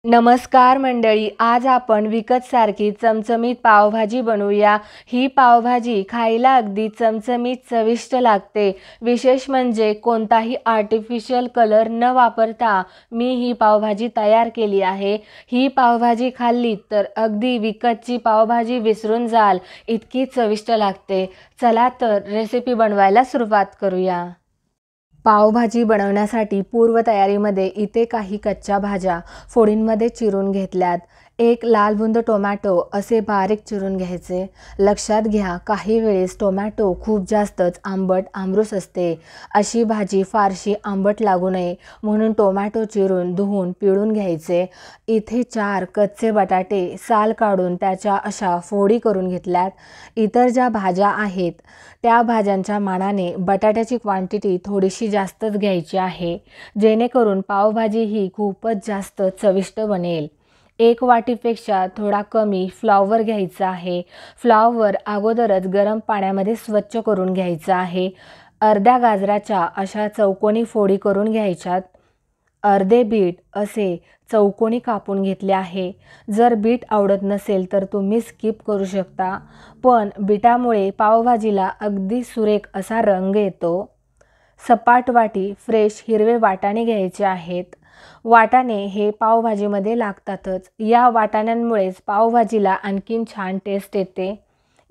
नमस्कार मंडळी, आज आपण विकतसारखी चमचमीत पावभाजी बनवूया। ही पावभाजी खायला अगदी चमचमीत चविष्ट लागते। विशेष म्हणजे कोणताही आर्टिफिशियल कलर न वापरता मी ही पावभाजी तयार केली आहे। ही पावभाजी खाल्ली तर अगदी विकतची पावभाजी विसरून जाल इतकी चविष्ट लागते। चला तर रेसिपी बनवायला सुरुवात करूया। पावभाजी बनवण्यासाठी पूर्वतयारीमध्ये इथे काही कच्च्या भाज्या फोडींमध्ये चिरून घेतल्यात। एक लाल बुंद टोमॅटो असे बारीक चिरून घ्यायचे। लक्षात घ्या, काही वेळेस टोमॅटो खूप जास्तच आंबट आमरूस असते। अशी भाजी फारशी आंबट लागू नये म्हणून टोमॅटो चिरून धुवून पिळून घ्यायचे। इथे 4 कच्चे बटाटे साल काढून त्याच्या अशा फोडी करून घेतल्यात। इतर ज्या भाज्या आहेत त्या भाज्यांच्या मानाने बटाट्याची क्वांटिटी थोडीशी जास्तच घ्यायची आहे, जेणेकरून पावभाजी ही खूपच जास्त चविष्ट बनेल। 1 वाटीपेक्षा थोडा कमी फ्लॉवर घ्यायचा आहे। फ्लॉवर अगोदरच गरम पाण्यामध्ये स्वच्छ करून घ्यायचा आहे। अर्ध्या गाजराच्या अशा चौकोनी फोडी करून घ्यायच्यात। अर्धे बीट असे चौकोनी कापून घेतले आहे। जर बीट आवडत नसेल तर तुम्ही स्किप करू शकता, पण बीटामुळे पावभाजीला अगदी सुरेख असा रंग येतो। सपाट वाटी फ्रेश हिरवे वाटाणे घ्यायचे आहेत। वाटाणे हे पावभाजीमध्ये लागतातच। या वाटाण्यांमुळेच पावभाजीला आणखीन छान टेस्ट येते।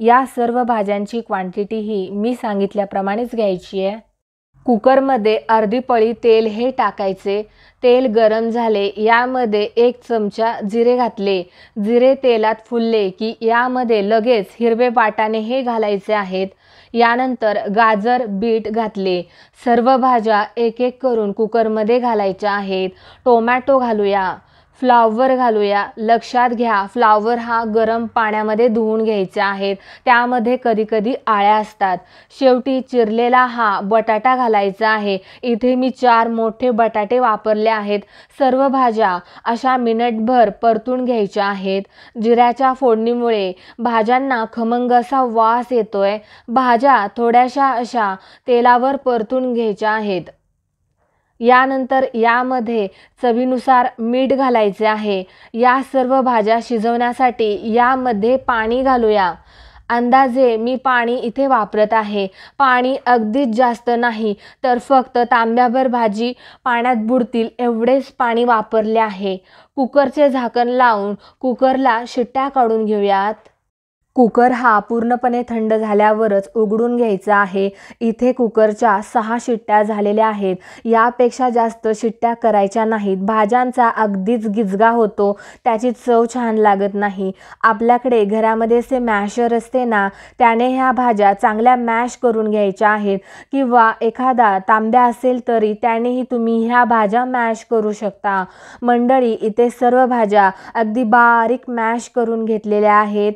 या सर्व भाज्यांची क्वांटिटी ही मी सांगितल्याप्रमाणेच घ्यायची आहे। कुकरमध्ये अर्धी पळी तेल हे टाकायचे। तेल गरम झाले, यामध्ये 1 चमचा जिरे घातले। जिरे तेलात फुलले की यामध्ये लगेच हिरवे वाटाणे हे घालायचे आहेत। यानंतर गाजर बीट घातले। सर्व भाज्या एक एक करून कुकरमध्ये घालायच्या आहेत। टोमॅटो घालूया, फ्लॉवर घालूया। लक्षात घ्या, फ्लॉवर हा गरम पाण्यामध्ये धुवून घ्यायचा आहे, त्यामध्ये कधी आळ्या असतात। शेवटी चिरलेला हा बटाटा घालायचा आहे। इथे मी 4 मोठे बटाटे वापरले आहेत। सर्व भाज्या अशा मिनिटभर परतून घ्यायच्या आहेत। जिऱ्याच्या फोडणीमुळे भाज्यांना खमंग असा वास येतोय। भाज्या थोड्याशा अशा तेलावर परतून घ्यायच्या आहेत। यानंतर यामध्ये चवीनुसार मीठ घालायचे आहे। या सर्व भाज्या शिजवण्यासाठी यामध्ये पाणी घालूया। अंदाजे मी पाणी इथे वापरत आहे। पाणी अगदीच जास्त नाही, तर फक्त तांब्याभर भाजी पाण्यात बुडतील एवढेच पाणी वापरले आहे। कुकरचे झाकण लावून कुकरला शिट्ट्या काढून घेऊयात। कुकर हा पूर्णपणे थंड झाल्यावरच उघडून घ्यायचा आहे। इथे कुकरच्या 6 शिट्ट्या झालेल्या आहेत। यापेक्षा जास्त शिट्ट्या करायच्या नाहीत। भाज्यांचा अगदीच गिजगा होतो, त्याची चव छान लागत नाही। आपल्याकडे घरामध्ये असे मॅशर असते ना, त्याने ह्या भाज्या चांगल्या मॅश करून घ्यायच्या आहेत, किंवा एखादा तांब्या असेल तरी त्यानेही तुम्ही ह्या भाज्या मॅश करू शकता। मंडळी, इथे सर्व भाज्या अगदी बारीक मॅश करून घेतलेल्या आहेत।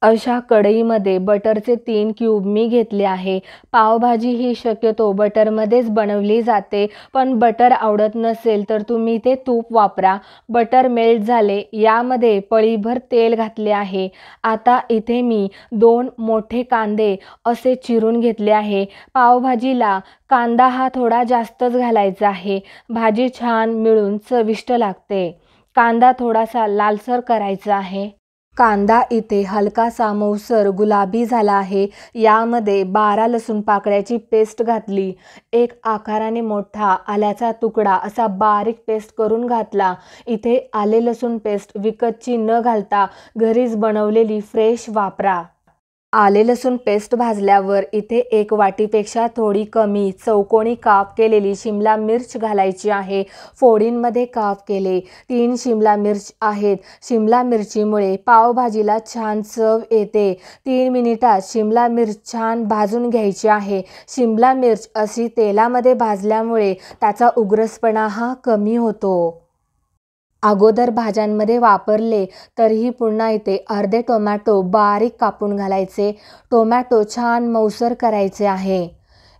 अशा कढईमध्ये बटरचे 3 क्यूब मी घेतले आहे। पावभाजी ही शक्यतो बटरमध्येच बनवली जाते, पण बटर आवडत नसेल तर तुम्ही ते तूप वापरा। बटर मेल्ट झाले, यामध्ये पळीभर तेल घातले आहे। आता इथे मी 2 मोठे कांदे असे चिरून घेतले आहे। पावभाजीला कांदा हा थोडा जास्तच घालायचा आहे। भाजी छान मिळून चविष्ट लागते। कांदा थोडासा लालसर करायचा आहे। कांदा इथे हलकासा मऊसर गुलाबी झाला आहे। यामध्ये 12 लसूण पाकळ्याची पेस्ट घातली। 1 आकाराने मोठा आल्याचा तुकडा असा बारीक पेस्ट करून घातला। इथे आले लसूण पेस्ट विकतची न घालता घरीच बनवलेली फ्रेश वापरा। आले लसूण पेस्ट भाजल्यावर इथे 1 वाटीपेक्षा थोडी कमी चौकोनी काप केलेली शिमला मिर्च घालायची आहे। फोडींमध्ये काप केले 3 शिमला मिर्च आहेत। शिमला मिरचीमुळे पावभाजीला छान चव येते। 3 मिनिटात शिमला मिर्च छान भाजून घ्यायची आहे। शिमला मिर्च अशी तेलामध्ये भाजल्यामुळे त्याचा उग्रसपणा हा कमी होतो। अगोदर भाज्यांमध्ये वापरले तरीही पुन्हा इथे अर्धे टोमॅटो बारीक कापून घालायचे। टोमॅटो छान मऊसर करायचे आहे।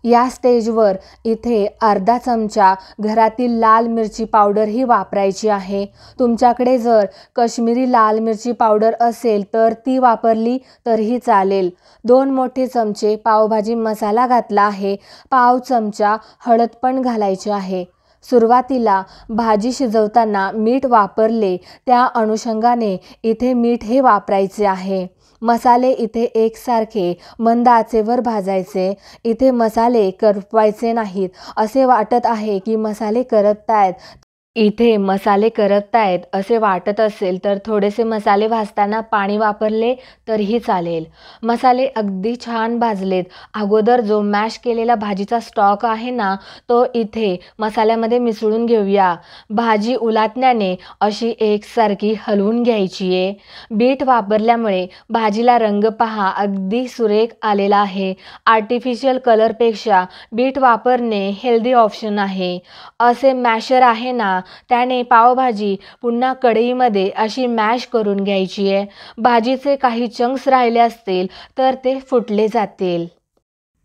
या स्टेजवर इथे अर्धा चमचा घरातील लाल मिरची पावडर ही वापरायची आहे। तुमच्याकडे जर काश्मीरी लाल मिरची पावडर असेल तर ती वापरली तरीही चालेल। 2 मोठे चमचे पावभाजी मसाला घातला आहे। पाव चमचा हळद पण घालायची आहे। सुरुवातीला भाजी शिजवताना मीठ वापरले, त्या अनुषंगाने इथे मीठ हे वापरायचे आहे. मसाले इथे एकसारखे मंद आचेवर भाजायचे. इथे मसाले करपवायचे नाहीत. असे वाटत आहे की मसाले करपतायत. इथे मसाले करपतायत असे वाटत असेल तर थोडेसे मसाले भाजताना पाणी वापरले तरीही चालेल. मसाले अगदी छान भाजलेत. अगोदर जो मॅश केलेला भाजीचा स्टॉक आहे ना, तो इथे मसाल्यामध्ये मिसळून घेऊया. भाजी उलटण्याने अशी एकसारखी हलवून घ्यायची आहे. बीट वापरल्यामुळे भाजीला रंग पहा अगदी सुरेख आलेला आहे. आर्टिफिशियल कलरपेक्षा बीट वापरणे हेल्दी ऑप्शन आहे. असे मॅशर आहे ना, त्याने पावभाजी पुन्हा कढईमध्ये अशी मॅश करून घ्यायची आहे. भाजीचे काही चंक्स राहिले असतील तर ते फुटले जातील.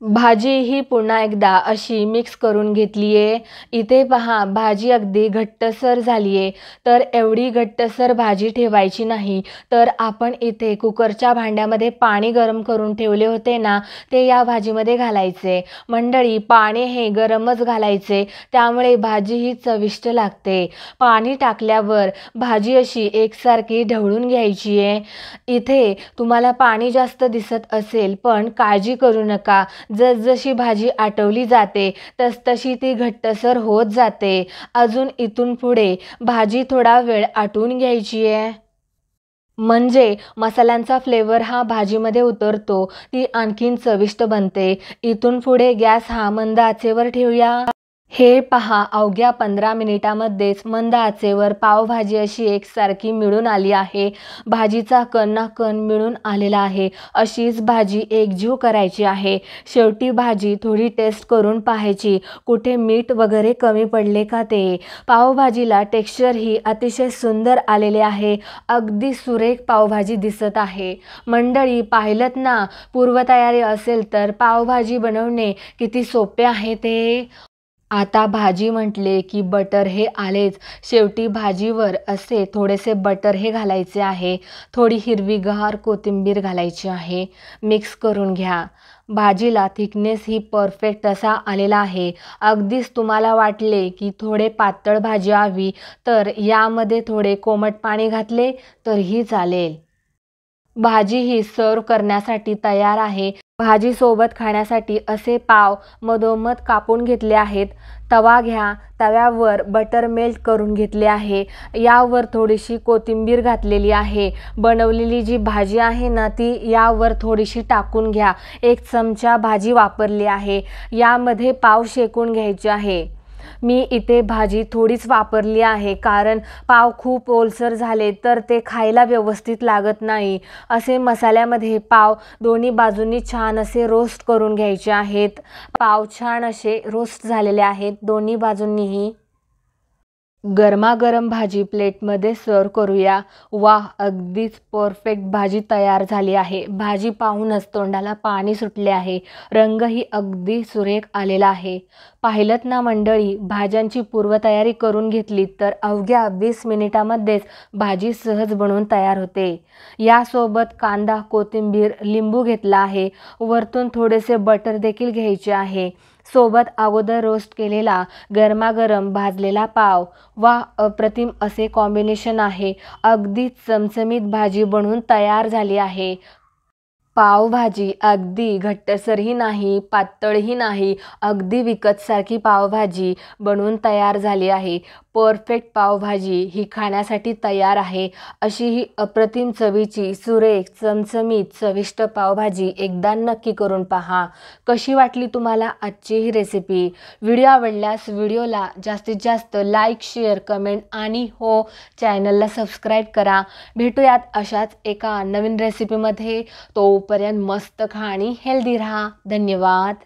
भाजी ही पुन्हा एकदा अशी मिक्स करून घेतली आहे. इथे पहा भाजी अगदी घट्टसर झाली आहे. तर एवढी घट्टसर भाजी ठेवायची नाही. तर आपण इथे कुकरच्या भांड्यामध्ये पाणी गरम करून ठेवले होते ना, ते या भाजीमध्ये घालायचे. मंडळी, पाणी हे गरमच घालायचे, त्यामुळे भाजी ही चविष्ट लागते. पाणी टाकल्यावर भाजी अशी एकसारखी ढवळून घ्यायची आहे. इथे तुम्हाला पाणी जास्त दिसत असेल, पण काळजी करू नका. जसजशी भाजी आटवली जाते तसतशी ती घट्टसर होत जाते. अजून इथून पुढे भाजी थोडा वेळ आटवून घ्यायची आहे. म्हणजे मसाल्यांचा फ्लेवर हा भाजीमध्ये उतरतो, ती आणखीन चविष्ट बनते. इथून पुढे गॅस हा मंद आचेवर ठेवूया. हे पहा, अवघ्या 15 मिनिटामध्येच मंद आचेवर पावभाजी अशी एकसारखी मिळून आली आहे. भाजीचा कण ना कण मिळून आलेला आहे. अशीच भाजी एकजीव करायची आहे. शेवटी भाजी थोडी टेस्ट करून पाहायची, कुठे मीठ वगैरे कमी पडले का ते. पावभाजीला टेक्स्चर ही अतिशय सुंदर आलेले आहे. अगदी सुरेख पावभाजी दिसत आहे. मंडळी, पाहिलत ना, पूर्वतयारी असेल तर पावभाजी बनवणे किती सोपे आहे ते. आता भाजी म्हटले की बटर हे आलेच. शेवटी भाजीवर असे थोडेसे बटर हे घालायचे आहे. थोडी हिरवीगार कोथिंबीर घालायची आहे. मिक्स करून घ्या. भाजीला थिकनेस ही परफेक्ट असा आलेला आहे. अगदीच तुम्हाला वाटले की थोडे पातळ भाजी हवी तर यामध्ये थोडे कोमट पाणी घातले तरीही चालेल. भाजी ही सर्व करण्यासाठी तयार आहे. भाजी सोबत खाण्यासाठी असे पाव मधोमध कापून घेतले आहेत. तवा घ्या. तव्यावर बटर मेल्ट करून घेतले आहे. यावर थोडीशी कोथिंबीर घातलेली आहे. बनवलेली जी भाजी आहे ना, ती यावर थोडीशी टाकून घ्या. 1 चमचा भाजी वापरली आहे. यामध्ये पाव शेकून घ्यायचे आहे. मी इथे भाजी थोडीच वापरली आहे, कारण पाव खूप ओलसर झाले तर ते खायला व्यवस्थित लागत नाही. असे मसाल्यामध्ये पाव दोन्ही बाजूंनी छान असे रोस्ट करून घ्यायचे आहेत. पाव छान असे रोस्ट झालेले आहेत दोन्ही बाजूंनीही. गरमागरम भाजी प्लेटमध्ये सर्व करूया. वाह, अगदीच परफेक्ट भाजी तयार झाली आहे. भाजी पाहूनच तोंडाला पाणी सुटले आहे. रंगही अगदी सुरेख आलेला आहे. पाहिलत ना मंडळी, भाज्यांची पूर्वतयारी करून घेतली तर अवघ्या 20 मिनिटामध्येच भाजी सहज बनवून तयार होते. यासोबत कांदा, कोथिंबीर, लिंबू घेतला आहे. वरतून थोडेसे बटर देखील घ्यायचे आहे. सोबत अगोदर रोस्ट केलेला गरमागरम भाजलेला पाव. वा, अप्रतिम असे कॉम्बिनेशन आहे. अगदी चमचमीत भाजी बनवून तयार झाली आहे. पावभाजी अगदी घट्टसरही नाही, पातळही नाही, अगदी विकतसारखी पावभाजी बनवून तयार झाली आहे. परफेक्ट पावभाजी ही खाण्यासाठी तयार आहे. अशी ही अप्रतिम चवीची, सुरेख, चमचमीत, चविष्ट पावभाजी एकदा नक्की करून पहा. कशी वाटली तुम्हाला आजची ही रेसिपी? व्हिडिओ आवडल्यास व्हिडिओला जास्तीत जास्त लाईक, शेअर, कमेंट आणि हो, चॅनलला सबस्क्राईब करा. भेटूयात अशाच एका नवीन रेसिपीमध्ये. तोपर्यंत मस्त खा आणि हेल्दी राहा. धन्यवाद.